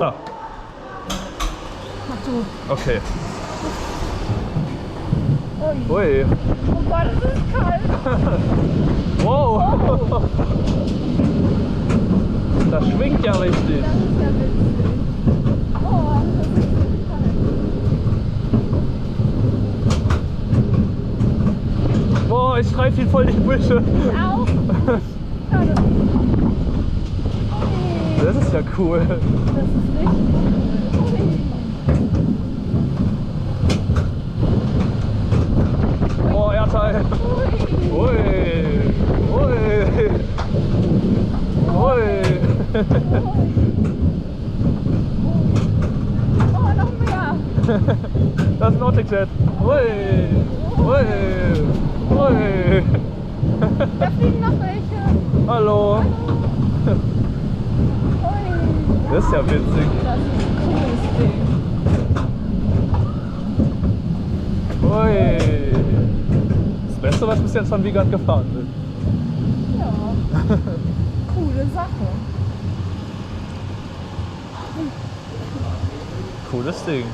Ah. Mach du. Okay. Ui. Ui. Oh Gott, es ist kalt. Wow. Oh. Das schwingt ja richtig. Das ist ja witzig. Oh, das ist richtig kalt. Boah, ich streife ihn voll die Büsche. Ich auch. Schade. Das ist ja cool. Das ist richtig cool. Oh, Erdteil. Ui. Ui. Ui. Oh, noch mehr. Das ist ein Optik-Set. Ui. Ui. Ui. Da fliegen noch welche. Hallo. Ui. Das ist ja witzig. Das ist ein cooles Ding. Ui. Das Beste, was bis jetzt von Wiegand gefahren wird. Ja. Coole Sache. Cooles Ding.